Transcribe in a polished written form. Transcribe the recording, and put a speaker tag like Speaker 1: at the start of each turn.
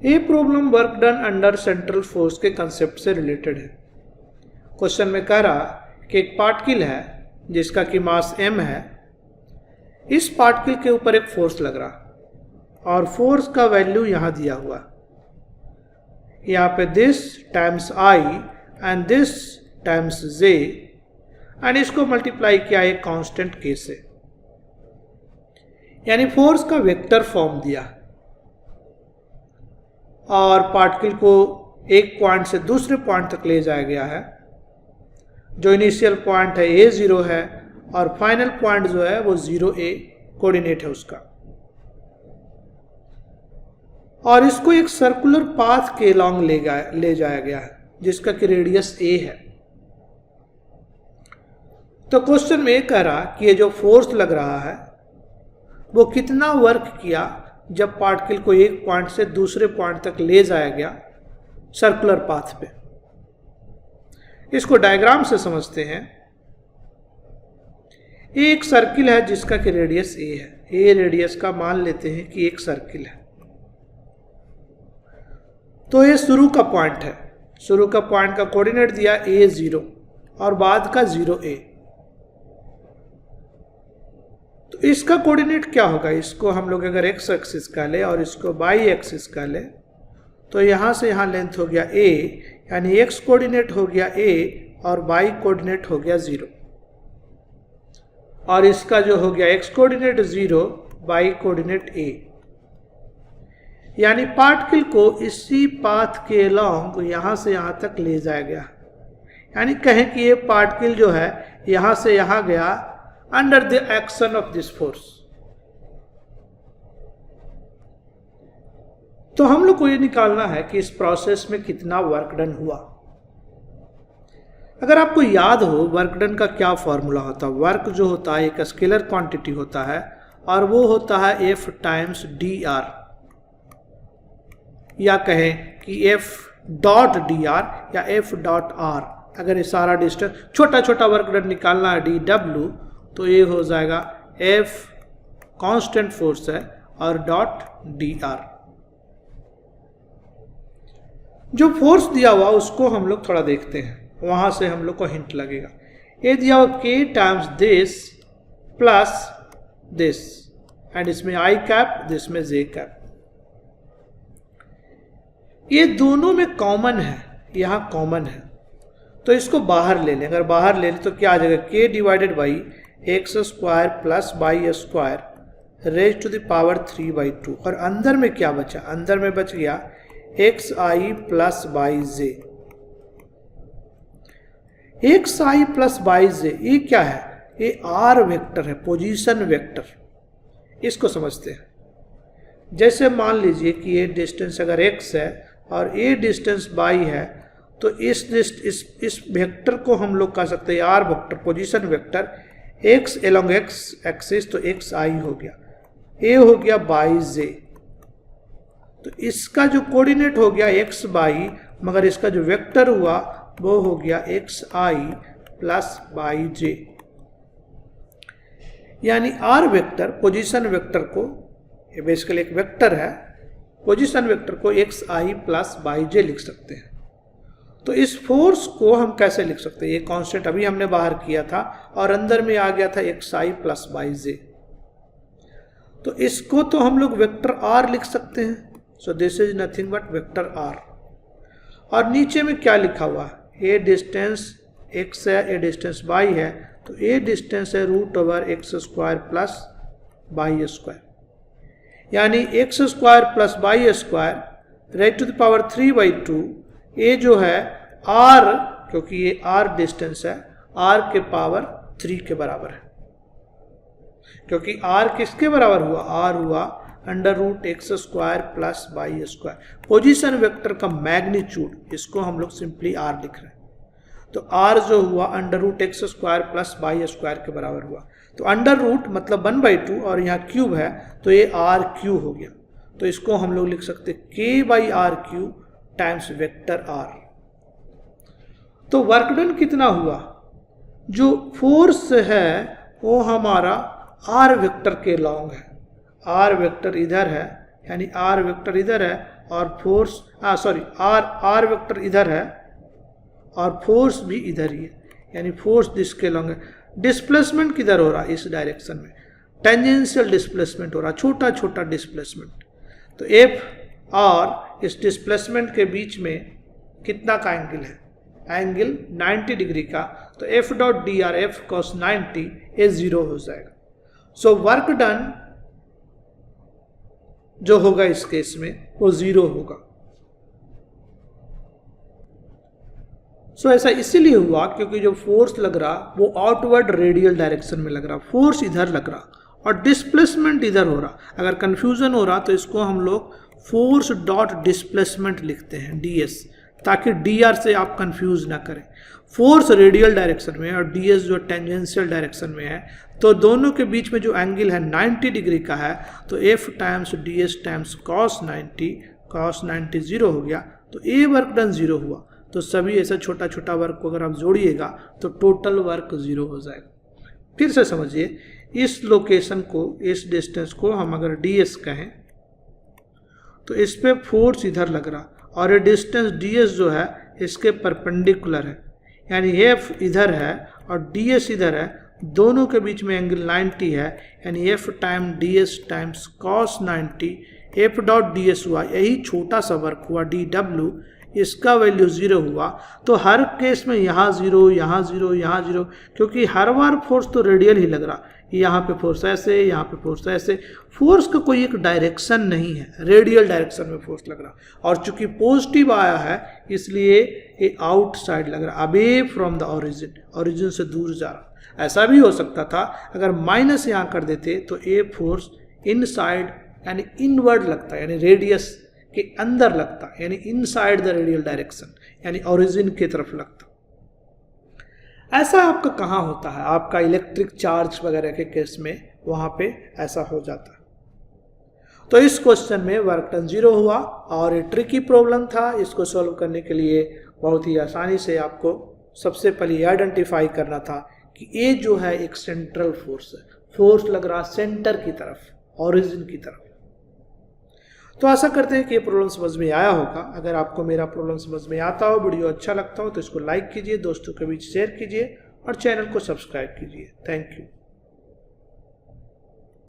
Speaker 1: ये problem work done under central force के concept से रिलेटेड है। क्वेश्चन में कह रहा कि एक पार्टिकल है जिसका कि मास m है। इस पार्टिकल के ऊपर एक फोर्स लग रहा और फोर्स का वैल्यू यहां दिया हुआ, यहाँ पे this times I and this times J, and इसको मल्टीप्लाई किया एक कांस्टेंट के से, यानी फोर्स का वेक्टर फॉर्म दिया और पार्टिकल को एक पॉइंट से दूसरे पॉइंट तक ले जाया गया है। जो इनिशियल पॉइंट है a0 है और फाइनल पॉइंट जो है वो 0a कोऑर्डिनेट है उसका, और इसको एक सर्कुलर पाथ के लॉन्ग ले जाया गया है जिसका कि रेडियस a है। तो क्वेश्चन में ये कह रहा कि ये जो फोर्स लग रहा है वो कितना वर्क किया जब पार्टिकल को एक पॉइंट से दूसरे पॉइंट तक ले जाया गया सर्कुलर पाथ पे। इसको डायग्राम से समझते हैं। एक सर्किल है जिसका कि रेडियस a है। a रेडियस का मान लेते हैं कि एक सर्किल है। तो ये शुरू का पॉइंट है। शुरू का पॉइंट का कोऑर्डिनेट दिया a0 और बाद का 0a। तो इसका कोऑर्डिनेट क्या होगा? इसको हम लोग अगर x एक्सिस का ले और इसको y एक्सिस का ले तो यहां से यहां लेंथ हो गया a, यानी x कोऑर्डिनेट हो गया a और y कोऑर्डिनेट हो गया 0, और इसका जो हो गया x coordinate 0, y coordinate a। यानी पार्टिकल को इसी पाथ के लॉन्ग यहां से यहां तक ले जाया गया। यानी कहें कि ये पार्टिकल जो है यहां से यहां गया under the action of this force. तो हम लोग को ये निकालना है कि इस प्रोसेस में कितना वर्क डन हुआ। अगर आपको याद हो वर्क डन का क्या फॉर्मूला होता है। वर्क जो होता है एक स्केलर क्वांटिटी होता है और वो होता है F टाइम्स dr, या कहें कि F डॉट dr या F डॉट r। अगर ये सारा डिस्टेंस छोटा छोटा वर्क डन निकालना है dw तो ये हो जाएगा F कांस्टेंट फोर्स है और डॉट dr। जो फोर्स दिया हुआ उसको हम लोग थोड़ा देखते हैं, वहां से हम लोग को हिंट लगेगा। ये दिया हुआ k times this plus this, and इसमें i कैप, दिस में j कैप। ये दोनों में कॉमन है, यहां कॉमन है तो इसको बाहर ले लें। अगर बाहर ले लें तो क्या आ जाएगा? k divided by x square plus y square raise to the power 3/2, और अंदर में क्या बचा? अंदर में बच गया xi प्लस वाई जे। xi प्लस वाई जे ये क्या है? ये r वेक्टर है, पोजीशन वेक्टर। इसको समझते हैं। जैसे मान लीजिए कि ये डिस्टेंस अगर x है और ये डिस्टेंस y है तो इस वेक्टर को हम लोग कह सकते हैं r vector, position vector. x along x axis तो xi हो गया, a हो गया बाई जे। तो इसका जो कोऑर्डिनेट हो गया x बाई, मगर इसका जो वेक्टर हुआ वो हो गया xi प्लस बाई जे। यानी r वेक्टर पोजीशन वेक्टर को, ये बेसिकली एक वेक्टर है, पोजीशन वेक्टर को xi प्लस बाई जे लिख सकते हैं। तो इस फोर्स को हम कैसे लिख सकते हैं? ये कांस्टेंट अभी हमने बाहर किया था और अंदर में आ गया था xi प्लस बाई जे। तो इसको तो हम लोग वेक्टर r लिख सकते हैं। So this is nothing but vector r। और नीचे में क्या लिखा हुआ है? ये डिस्टेंस x है, ये डिस्टेंस y है, तो ये डिस्टेंस है root over x square plus y square. यानी x square plus y square raise to the power 3/2। ये जो है r, क्योंकि ये r डिस्टेंस है, r के पावर 3 के बराबर है। क्योंकि r किसके बराबर हुआ? r हुआ under root x square plus y square. Position vector का मैग्नीट्यूड, इसको हम लोग सिंपली r लिख रहे हैं। तो r जो हुआ under root x square plus y square के बराबर हुआ। तो अंडर रूट मतलब 1/2 और यहाँ क्यूब है तो ये r क्यू हो गया। तो इसको हम लोग लिख सकते k by r q times vector r। तो वर्क डन कितना हुआ? जो फोर्स है वो हमारा r वेक्टर के लॉन्ग है। r वेक्टर इधर है यानी आर वेक्टर इधर है और फोर्स आर वेक्टर इधर है और फोर्स भी इधर ही है, यानी फोर्स दिस के लॉन्ग है। डिस्प्लेसमेंट किधर हो रहा है? इस डायरेक्शन में टेंजेंशियल डिस्प्लेसमेंट हो रहा है, छोटा छोटा डिस्प्लेसमेंट। तो एफ और इस डिस्प्लेसमेंट के बीच में कितना का एंगल है? एंगल 90 डिग्री का। तो F dot D R F cos 90 ये 0 हो जाएगा। सो वर्क डन जो होगा इस केस में वो 0 होगा। सो ऐसा इसीलिए हुआ क्योंकि जो फोर्स लग रहा वो आउटवर्ड रेडियल डायरेक्शन में लग रहा, फोर्स इधर लग रहा और डिस्प्लेसमेंट इधर हो रहा। अगर कंफ्यूजन हो रहा तो इसको हम लोग फोर्स डॉट डिस्प्लेसमेंट लिखते हैं, डीएस, ताकि डीआर से आप कंफ्यूज ना करें। फोर्स रेडियल डायरेक्शन में और डीएस जो टेंजेंशियल डायरेक्शन में है, तो दोनों के बीच में जो एंगल है 90 डिग्री का है, तो F times DS times cos 90 0 हो गया। तो ए वर्क डन 0 हुआ। तो सभी ऐसा छोटा छोटा वर्क को अगर आप जोड़िएगा तो टोटल वर्क 0 हो जाएगा। फिर से समझिए, इस लोकेशन को, इस डिस्टेंस को हम अगर डीएस कहें तो इस पे फोर्स इधर लग रहा और ये डिस्टेंस डीएस जो है इसके परपेंडिकुलर है, यानी एफ इधर है और डीएस इधर है, दोनों के बीच में एंगल 90 है, यानी F time DS times cos 90 F dot DS हुआ। यही छोटा सा वर्क हुआ डी डब्ल्यू, इसका वैल्यू 0 हुआ। तो हर केस में यहाँ 0, यहाँ 0, यहाँ 0, क्योंकि हर बार फोर्स तो रेडियल ही लग रहा। यहाँ पे फोर्स ऐसे, यहाँ पे फोर्स ऐसे, फोर्स का कोई एक डायरेक्शन नहीं है, रेडियल डायरेक्शन में फोर्स लग रहा। और चूंकि पॉजिटिव आया है इसलिए ये आउटसाइड लग रहा, away from the origin, origin से दूर जा रहा। ऐसा भी हो सकता था अगर माइनस यहाँ कर देते तो ये फोर्स इनसाइड यानी इनवर्ड लगता, यानी रेडियस के अंदर लगता, यानी इनसाइड द रेडियल डायरेक्शन, यानी ओरिजिन की तरफ लगता। ऐसा आपका कहाँ होता है? आपका इलेक्ट्रिक चार्ज वगैरह के केस में वहां पे ऐसा हो जाता है। तो इस क्वेश्चन में वर्क डन 0 हुआ और ये ट्रिकी प्रॉब्लम था। इसको सॉल्व करने के लिए बहुत ही आसानी से आपको सबसे पहले आइडेंटिफाई करना था कि ये जो है एक सेंट्रल फोर्स है, फोर्स लग रहा सेंटर की तरफ, ओरिजिन की तरफ। तो आशा करते हैं कि ये प्रॉब्लम समझ में आया होगा। अगर आपको मेरा प्रॉब्लम समझ में आता हो, वीडियो अच्छा लगता हो तो इसको लाइक कीजिए, दोस्तों के बीच शेयर कीजिए और चैनल को सब्सक्राइब कीजिए। Thank you.